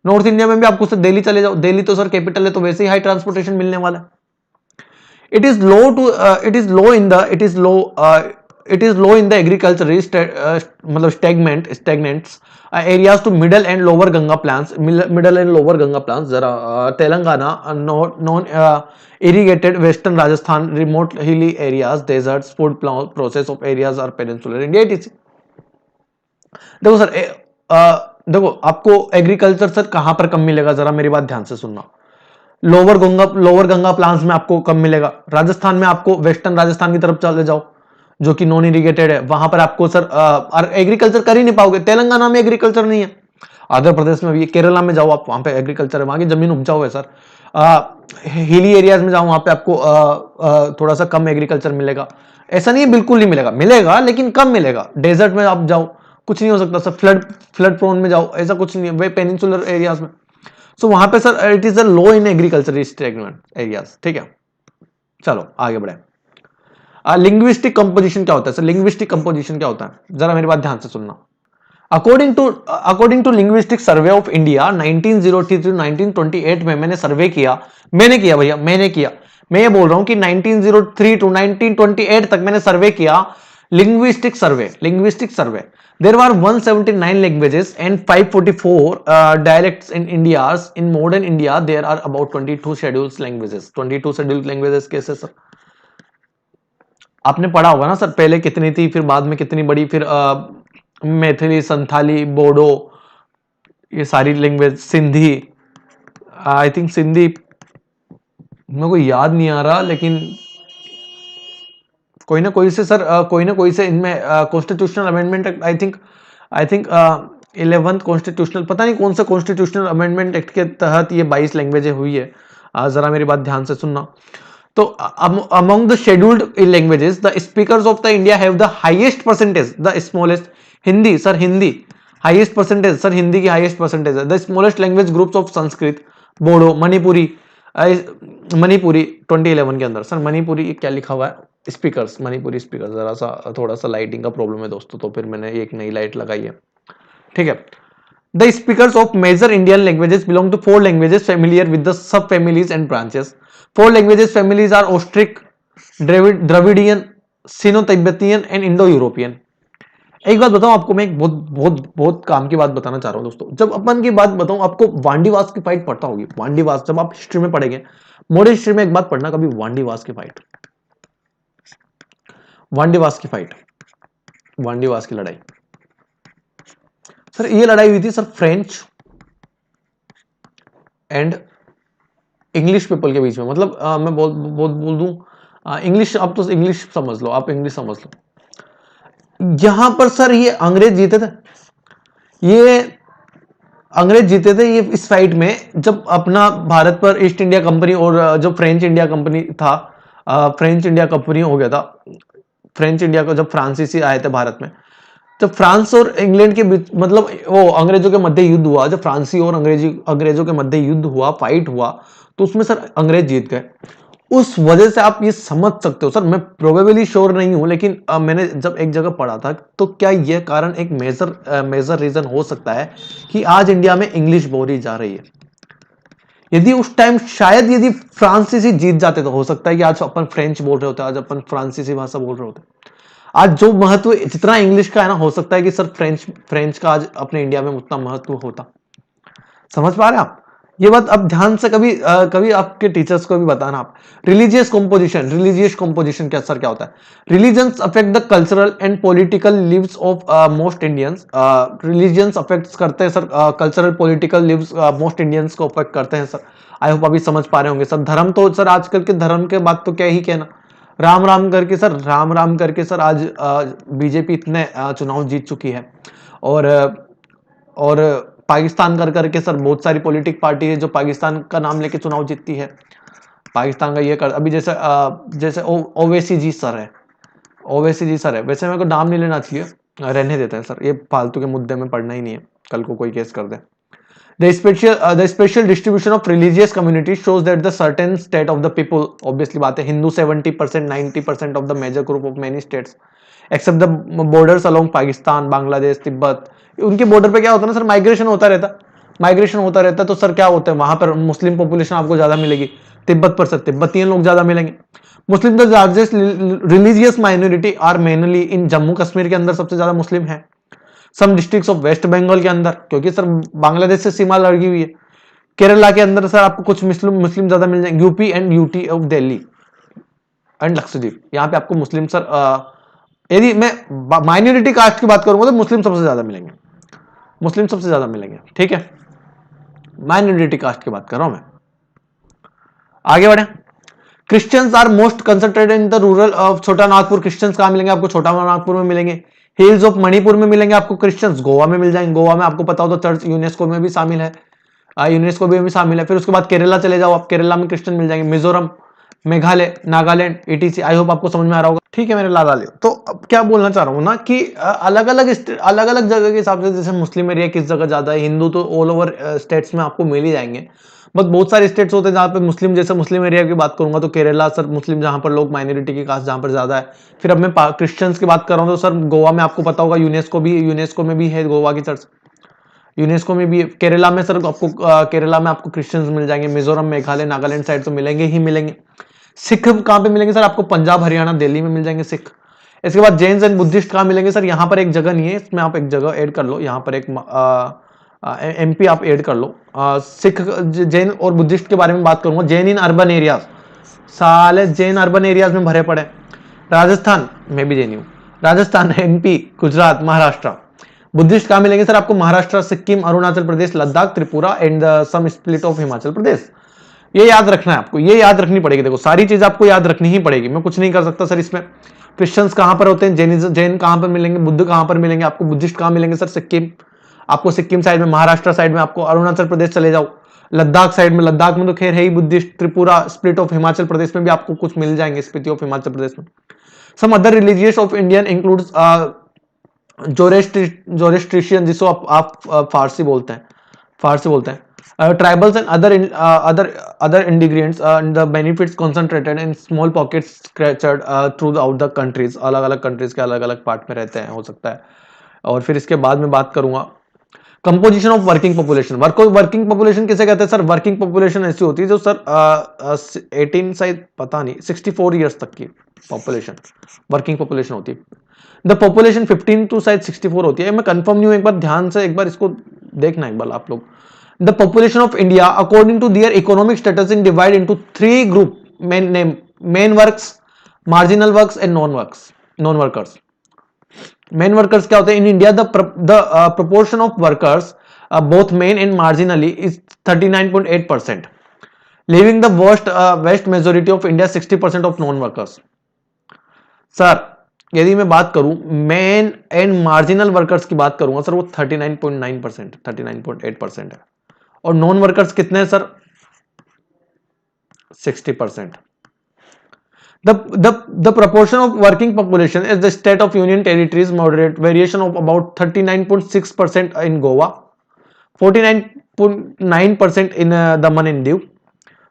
S2: नॉर्थ इंडिया में भी आपको सर दिल्ली चले जाओ, दिल्ली तो सर कैपिटल है, तो वैसे ही हाई ट्रांसपोर्टेशन मिलने वाला है। It is low to it is low in the it is low in the agriculture मतलब stagnants areas to middle and lower Ganga plants, middle and lower Ganga plants जरा Telangana, non irrigated western Rajasthan, remote hilly areas, deserts, food process of areas are peninsular India etc. देखो sir देखो आपको agriculture sir कहां पर कम मिलेगा? जरा मेरी बात ध्यान से सुनना। लोअर गंगा प्लान्स में आपको कम मिलेगा। राजस्थान में आपको वेस्टर्न राजस्थान की तरफ चले जाओ जो कि नॉन इरिगेटेड है, वहां पर आपको सर एग्रीकल्चर कर ही नहीं पाओगे। तेलंगाना में एग्रीकल्चर नहीं है, आंध्र प्रदेश में भी, केरला में जाओ आप, वहां पे एग्रीकल्चर है, वहां की जमीन उपजाऊ है सर। हिली एरियाज में जाओ, वहां पे आपको थोड़ा सा कम एग्रीकल्चर मिलेगा। ऐसा नहीं है बिल्कुल नहीं मिलेगा, मिलेगा लेकिन कम मिलेगा। डेजर्ट में आप जाओ, कुछ नहीं हो सकता सर। फ्लड प्रोन में जाओ, ऐसा कुछ नहीं है। वे पेनिनसुलर एरियाज में, सो वहां पे sir it is a low in agriculture stagnant areas. ठीक है, चलो आगे बढ़े। लिंग्विस्टिक कंपोजिशन क्या होता है सर? लिंग्विस्टिक कंपोजिशन क्या होता है? जरा मेरी बात ध्यान से सुनना। According to linguistic survey of India 1903 to 1928 में मैंने सर्वे किया, मैंने किया, मैं ये बोल रहा हूं कि 1903 टू 1928 तक मैंने सर्वे किया। Linguistic survey there were 179 languages and 544 dialects in India. In modern India there are about 22 scheduled languages. 22 scheduled languages कैसे सर? आपने पढ़ा होगा ना सर, पहले कितनी थी, फिर बाद में कितनी बड़ी, फिर मैथिली, संथाली, बोडो, ये सारी language, Sindhi, I think Sindhi मेरे को याद नहीं आ रहा, लेकिन कोई ना कोई से सर कोई ना कोई से इनमें constitutional amendment act, I think 11th constitutional, पता नहीं कौन सा कॉन्स्टिट्यूशनल अमेंडमेंट एक्ट के तहत ये 22 लैंग्वेजें हुई है। जरा मेरी बात ध्यान से सुनना। तो among the scheduled languages the speakers of the India have the highest percentage, the smallest, Hindi sir, Hindi highest percentage sir, Hindi की हाईएस्ट परसेंटेज है। The smallest language groups of Sanskrit, Bodo, Manipuri 2011 के अंदर सर, मणिपुरी क्या लिखा हुआ है? Speakers, Manipuri speakers. जरा सा थोड़ा सा लाइटिंग का प्रॉब्लम है दोस्तों, तो फिर मैंने एक नई लाइट लगाई है। ठीक है। The speakers of major Indian languages belong to 4 languages familiar with the sub families and branches. 4 languages families are Austric, Dravidian, Sino Tibetan and Indo European. एक बात बताऊं आपको, मैं एक बहुत काम की बात बताना चाह रहा हूं दोस्तों। जब अपन की बात बताऊं आपको, वांडीवास की फाइट पढ़ता होगी, वांडीवास, जब आप हिस्ट्री में पढ़ेंगे, मॉडर्न हिस्ट्री में एक बात पढ़ना कभी, वांडीवास की फाइट, वांडीवास की लड़ाई। सर ये लड़ाई हुई थी sir French and English people के बीच में। मतलब मैं बोल दूं इंग्लिश, अब तो इंग्लिश समझ लो, आप इंग्लिश समझ लो। यहां पर सर ये अंग्रेज जीते थे, ये अंग्रेज जीते थे ये इस फाइट में, जब अपना भारत पर ईस्ट इंडिया कंपनी और जो फ्रेंच इंडिया कंपनी था, फ्रेंच इंडिया कंपनी हो गया था, फ्रेंच इंडिया को जब फ्रांसीसी आए थे भारत में, जब फ्रांस और इंग्लैंड के बीच मतलब वो अंग्रेजों के मध्य युद्ध हुआ, जब फ्रांसी और अंग्रेजों के मध्य युद्ध हुआ, फाइट हुआ, तो उसमें सर अंग्रेज जीत गए। उस वजह से आप ये समझ सकते हो सर, मैं प्रोबेबली श्योर नहीं हूं, लेकिन मैंने जब एक जगह पढ़ा था, तो क्या यह कारण एक मेजर रीजन हो सकता है कि आज इंडिया में इंग्लिश बोली जा रही है। यदि उस टाइम शायद यदि फ्रांसीसी जीत जाते तो हो सकता है कि आज अपन फ्रेंच बोल रहे होते, आज अपन फ्रांसीसी भाषा बोल रहे होते। आज जो महत्व जितना इंग्लिश का है ना, हो सकता है कि सर फ्रेंच का आज अपने इंडिया में उतना महत्व होता। समझ पा रहे हैं आप ये बात? अब ध्यान से कभी आपके टीचर्स को भी बताना आप। रिलीजियस कंपोजिशन क्या सर क्या होता है? Religions affect the cultural and political lives of most Indians. Religions affect करते हैं sir, cultural political lives most Indians को अफेक्ट करते हैं सर। आई होप अभी समझ पा रहे होंगे सर। धर्म तो सर आजकल के धर्म के बात तो क्या ही कहना, राम राम करके सर, राम राम करके सर आज बीजेपी इतने चुनाव जीत चुकी है, और पाकिस्तान कर करके सर बहुत सारी पॉलिटिक पार्टी है जो पाकिस्तान का नाम लेके चुनाव जीतती है। पाकिस्तान का ये कर, अभी जैसे ओवैसी जी सर है, ओवैसी जी सर है, वैसे मेरे को नाम नहीं लेना चाहिए, रहने देते हैं सर, ये फालतू के मुद्दे में पढ़ना ही नहीं है, कल को कोई केस कर दे। The special distribution of religious communities shows that the certain state of the people, obviously बात है, Hindu 70%, 90% of the major group of many states except the borders along Pakistan, Bangladesh, Tibet, उनके बॉर्डर पे क्या होता है ना सर, माइग्रेशन होता रहता है, तो सर क्या होता है वहां पर मुस्लिम पॉपुलेशन आपको ज्यादा मिलेगी, तिब्बत पर सर तिब्बतियन लोग ज्यादा मिलेंगे। Muslim the largest religious minority are mainly in Jammu Kashmir के अंदर सबसे ज्यादा मुस्लिम है, some districts of West Bengal के अंदर, क्योंकि सर बांग्लादेश से सीमा लगी हुई है। केरला के अंदर सर आपको कुछ मुस्लिम ज्यादा मिल जाएंगे, UP and UT of Delhi and Lakshadweep, यहाँ पे आपको मुस्लिम सर, यदि मैं माइनॉरिटी कास्ट की बात करूंगा तो मुस्लिम सबसे ज्यादा मिलेंगे, ठीक है। माइनॉरिटी कास्ट की बात कर रहा हूं मैं। आगे बढ़े। Christians are most concentrated in the rural of Chota Nagpur. Christians कहां मिलेंगे आपको? छोटा नागपुर में मिलेंगे। हिल्स ऑफ मणिपुर में मिलेंगे आपको क्रिश्चियंस, गोवा में मिल जाएंगे। गोवा में आपको पता हो तो चर्च यूनेस्को में भी शामिल है, फिर उसके बाद केरला चले जाओ आप, केरला में क्रिश्चियन मिल जाएंगे। Mizoram, Meghalaya, Nagaland, etc. I hope आपको समझ में आ रहा होगा, ठीक है मेरे लाला लियो। तो अब क्या बोलना चाह रहा हूं ना कि अलग अलग जगह के हिसाब से, जैसे मुस्लिम एरिया किस जगह ज्यादा है, हिंदू तो ऑल ओवर स्टेट्स में आपको मिल ही जाएंगे, बट बहुत सारे स्टेट्स होते हैं जहाँ पे मुस्लिम, जैसे मुस्लिम एरिया की बात करूंगा तो केरला सर मुस्लिम, जहां पर लोग माइनॉरिटी की कास्ट जहां पर ज्यादा है। फिर अब मैं क्रिश्चियंस की बात कर रहा हूँ तो सर गोवा में आपको पता होगा यूनेस्को में भी है गोवा की चर्च, यूनेस्को में भी है। केरला में सर आपको केरला में आपको क्रिश्चियंस मिल जाएंगे। मिजोरम, मेघालय, नागालैंड साइड तो मिलेंगे ही मिलेंगे। सिख कहां पे मिलेंगे सर आपको? पंजाब, हरियाणा, दिल्ली में मिल जाएंगे सिख। इसके बाद जैन एंड बुद्धिस्ट कहां मिलेंगे सर? यहाँ पर एक जगह नहीं है, इसमें आप एक जगह ऐड कर लो, यहाँ पर एक एमपी आप ऐड कर लो। सिख, जैन और बुद्धिस्ट के बारे में बात करूंगा। जैन इन अर्बन एरियाज, साले जैन अर्बन एरियाज में भरे पड़े। राजस्थान में भी जैन हूं, राजस्थान, एमपी, गुजरात, महाराष्ट्र। बुद्धिस्ट कहां मिलेंगे सर आपको? Maharashtra, Sikkim, Arunachal Pradesh, Ladakh, Tripura and some split of Himachal Pradesh. ये याद रखना है आपको, ये याद रखनी पड़ेगी। देखो सारी चीज आपको याद रखनी ही पड़ेगी, मैं कुछ नहीं कर सकता सर इसमें। क्रिश्चियंस कहां पर होते हैं? जैन कहां पर मिलेंगे? बुद्ध कहां पर मिलेंगे आपको? बुद्धिस्ट कहां मिलेंगे सर? सिक्किम, आपको सिक्किम साइड में, महाराष्ट्र साइड में, आपको अरुणाचल प्रदेश चले जाओ, लद्दाख साइड में, लद्दाख में तो खैर है ही Buddhist. Tripura, split of Himachal Pradesh में भी आपको कुछ मिल जाएंगे, स्प्लिट ऑफ हिमाचल प्रदेश में। Some other religious of Indian includes Zoroastrian, जिसको आप फारसी बोलते हैं, tribals and other ingredients, the benefits concentrated in small pockets scattered throughout the countries। अलग अलग कंट्रीज के अलग अलग पार्ट में रहते हैं, हो सकता है। और फिर इसके बाद में बात करूंगा composition of working population. Working population किसे कहते हैं सर? वर्किंग पॉपुलेशन ऐसी होती है जो सर 18 शायद पता नहीं 64 ईयर्स तक की पॉपुलेशन वर्किंग पॉपुलेशन होती है। द पॉपुलेशन 15 टू शायद 64 होती है, मैं कंफर्म नहीं हूं, एक बार ध्यान से एक बार इसको देखना एक बार आप लोग। The population of India, according to their economic status, is divided into 3 group: main works, marginal works, and non-workers. Main workers क्या होते हैं? In India, the proportion of workers, both main and marginally, is 39.8%. leaving the vast majority of India 60% of non-workers. Sir यदि मैं बात करूं main and marginal workers की बात करूंगा सर, वो 39.9%, 39.8% है, और नॉन वर्कर्स कितने हैं sir? 60%. The proportion of working population is the state of union territories moderate variation of about 39.6% in Goa, 49.9% in Daman and Diu.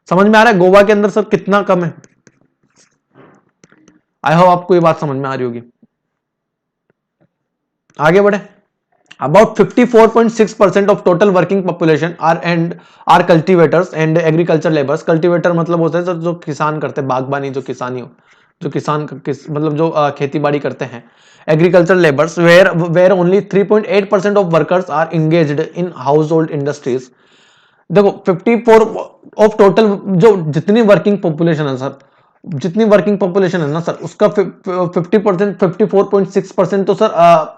S2: समझ में आ रहा है गोवा के अंदर सर कितना कम है? आई होप आपको ये बात समझ में आ रही होगी. आगे बढ़े. About 54.6% of total working population are cultivators and agriculture laborers. Cultivator मतलब होता है सर जो किसान करते हैं, बागबानी, जो किसानी हो, जो किसान मतलब जो खेती बाड़ी करते हैं. Agriculture laborers where only 3.8% of workers are engaged in household industries. देखो 54 ऑफ टोटल जो जितनी वर्किंग पॉपुलेशन है सर, जितनी वर्किंग पॉपुलेशन है ना सर, उसका 50%, 54.6% तो सर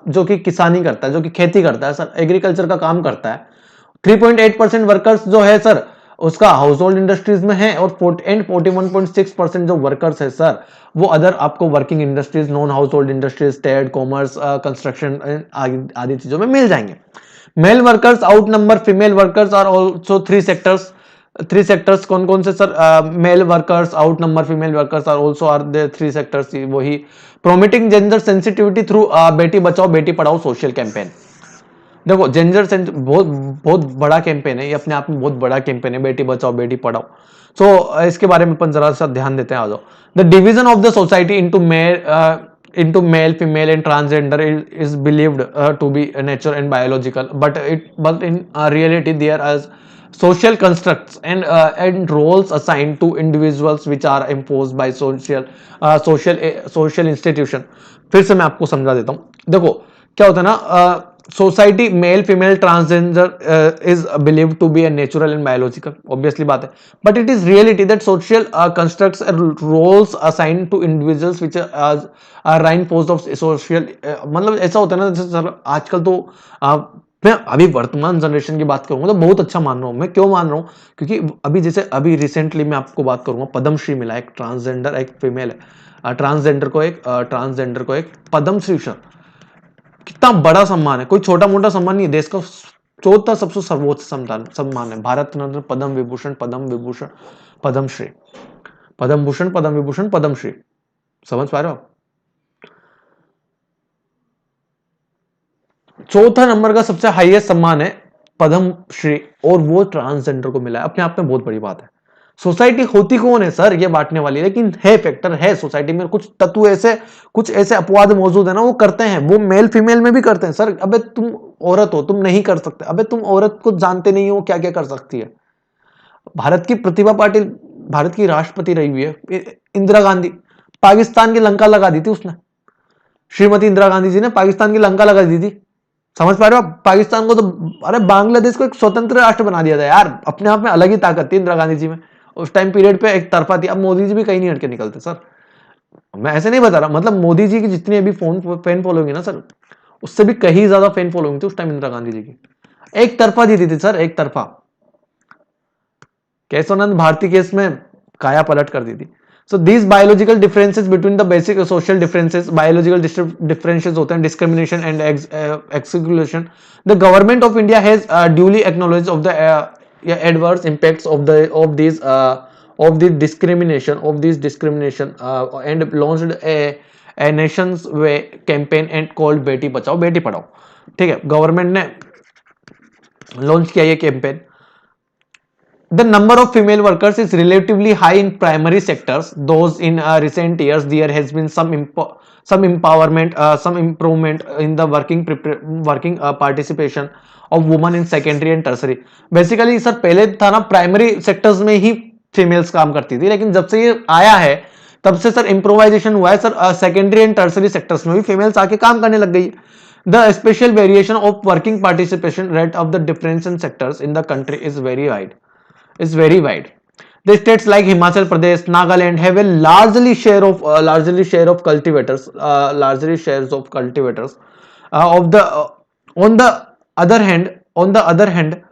S2: जो कि किसानी करता है, जो कि खेती करता है सर, एग्रीकल्चर का काम करता है. 3.8% वर्कर्स जो है सर उसका हाउस होल्ड इंडस्ट्रीज में है, और 41.6% जो वर्कर्स है सर वो अदर आपको working industries, non house hold industries, trade, commerce, construction आदि चीजों में मिल जाएंगे. Male workers out number female workers are also three sectors. कौन कौन से sir? Male workers out number female workers are also are they three sectors. वही promoting gender sensitivity through Beti Bachao Beti Padhao social campaign. देखो जेंडर सेंस बहुत बहुत बड़ा campaign है, ये अपने आप में बहुत बड़ा कैंपेन है, बेटी बचाओ बेटी पढ़ाओ. सो इसके बारे में अपन जरा सा ध्यान देते हैं. आ जाओ. The division of the society into male, female, and transgender is believed to be natural and biological, but in reality there are social constructs and roles assigned to individuals which are imposed by social institution. फिर से मैं आपको समझा देता हूँ. देखो क्या होता है ना, society male female transgender is believe to be a natural and biological, obviously बात है, but it is reality that social constructs roles assign to individuals which are reinforced of social. मतलब ऐसा होता है ना, जैसे सर आजकल तो मैं अभी वर्तमान जनरेशन की बात करूंगा तो बहुत अच्छा मान रहा हूं. मैं क्यों मान रहा हूं? क्योंकि अभी जैसे अभी रिसेंटली मैं आपको बात करूंगा, पद्मश्री मिला एक ट्रांसजेंडर, एक फीमेल है, ट्रांसजेंडर को एक पद्मश्री सर. कितना बड़ा सम्मान है, कोई छोटा मोटा सम्मान नहीं है. देश का चौथा सबसे सर्वोच्च सम्मान है, भारत रत्न, पद्म विभूषण, पद्मश्री, पद्म भूषण, पद्म विभूषण, पद्मश्री. समझ पा रहे हो? चौथा नंबर का सबसे हाईएस्ट सम्मान है पद्मश्री, और वो ट्रांसजेंडर को मिला है. अपने आप में बहुत बड़ी बात है. सोसाइटी होती कौन है सर? ये बांटने वाली, लेकिन है फैक्टर है सोसाइटी में. कुछ तत्व ऐसे, कुछ ऐसे अपवाद मौजूद है ना, वो करते हैं, वो मेल फीमेल में भी करते हैं. सर अबे तुम औरत हो, तुम नहीं कर सकते. अबे तुम औरत को जानते नहीं हो क्या क्या कर सकती है. भारत की प्रतिभा पाटिल भारत की राष्ट्रपति रही हुई है, इंदिरा गांधी. पाकिस्तान की लंका लगा दी थी उसने. श्रीमती इंदिरा गांधी जी ने पाकिस्तान की लंका लगा दी थी. समझ पा रहे हो? पाकिस्तान को तो, अरे बांग्लादेश को एक स्वतंत्र राष्ट्र बना दिया था यार. अपने आप में अलग ही ताकत थी इंदिरा गांधी जी में. उस टाइम पीरियड पे एक तरफा थी. अब मोदी जी भी कहीं नहीं हटके निकलते सर. मैं ऐसे नहीं बता रहा, मतलब मोदी जी की जितनी अभी फैन फॉलोइंग है ना सर, उससे भी कहीं ज्यादा फैन फॉलोइंग थी उस टाइम इंदिरा गांधी जी की. एक तरफा दी थी सर, एक तरफा. केशवानंद भारती केस में काया पलट कर दी थी. So these biological differences between the basic social differences, biological differences होते हैं, discrimination and exclusion. The government of India has duly acknowledged of the adverse impacts of this discrimination and launched a nation's way campaign and called बेटी बचाओ बेटी पढ़ाओ. ठीक है, government ने launch किया ये campaign. The number of female workers is relatively high in primary sectors. Those in recent years, there has been some empowerment, some improvement in the working participation of women in secondary and tertiary. Basically, sir पहले था ना primary sectors में ही females काम करती थी, लेकिन जब से ये आया है तब से सर इम्प्रोवाइजेशन हुआ है sir. Secondary and tertiary sectors में भी फीमेल्स आके काम करने लग गई है. The special variation of working participation rate of the different sectors in the country is very wide. The states like Himachal Pradesh, Nagaland have a largely share of cultivators, largely shares of cultivators. On the other hand,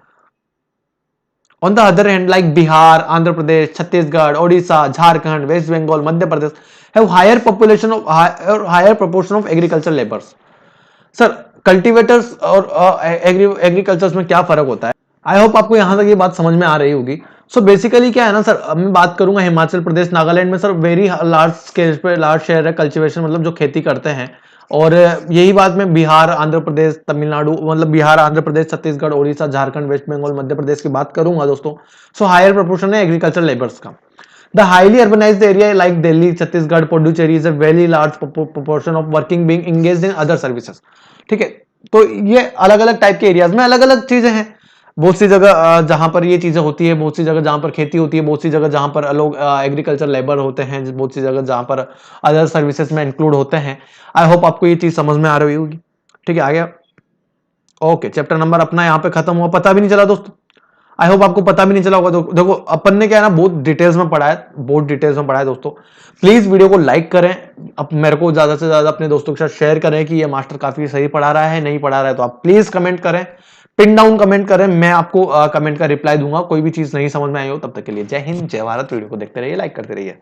S2: on the other hand like Bihar, Andhra Pradesh, Chhattisgarh, Odisha, Jharkhand, West Bengal, Madhya Pradesh have higher population of higher proportion of agriculture labours. Sir cultivators और agricultures में क्या फर्क होता है? I hope आपको यहां तक ये बात समझ में आ रही होगी। सो बेसिकली क्या है ना सर, अब मैं बात करूंगा हिमाचल प्रदेश, नागालैंड में सर वेरी लार्ज स्केल पे लार्ज शेयर है कल्टीवेशन, मतलब जो खेती करते हैं। और यही बात मैं बिहार, आंध्र प्रदेश, तमिलनाडु, मतलब बिहार, आंध्र प्रदेश, छत्तीसगढ़, ओडिशा, झारखंड, वेस्ट बंगाल, मध्य प्रदेश की बात करूंगा दोस्तों। सो हायर प्रोपोर्शन है एग्रीकल्चर लेबर्स का। The highly urbanized area like Delhi, Chhattisgarh, Puducherry is a very large proportion of working being engaged in other services। ठीक है, तो ये अलग अलग टाइप के एरियाज में अलग अलग चीजें हैं। बहुत सी जगह जहां पर ये चीजें होती है, बहुत सी जगह जहां पर खेती होती है, बहुत सी जगह जहां पर लोग एग्रीकल्चर लेबर होते हैं, बहुत सी जगह जहां पर अदर सर्विसेज में इंक्लूड होते हैं। आई होप आपको ये चीज समझ में आ रही होगी। ठीक है, आ गया। ओके, चैप्टर नंबर अपना यहाँ पे खत्म हुआ, पता भी नहीं चला दोस्तों। आई होप आपको पता भी नहीं चला होगा। देखो अपन ने क्या है ना, बहुत डिटेल्स में पढ़ा है, बहुत डिटेल्स में पढ़ा है दोस्तों। प्लीज वीडियो को लाइक करें, अब मेरे को ज्यादा से ज्यादा अपने दोस्तों के साथ शेयर करें कि ये मास्टर काफी सही पढ़ा रहा है, नहीं पढ़ा रहा है तो आप प्लीज कमेंट करें, पिन डाउन कमेंट करें, मैं आपको कमेंट का रिप्लाई दूंगा। कोई भी चीज नहीं समझ में आई हो, तब तक के लिए जय हिंद, जय भारत। वीडियो को देखते रहिए, लाइक करते रहिए।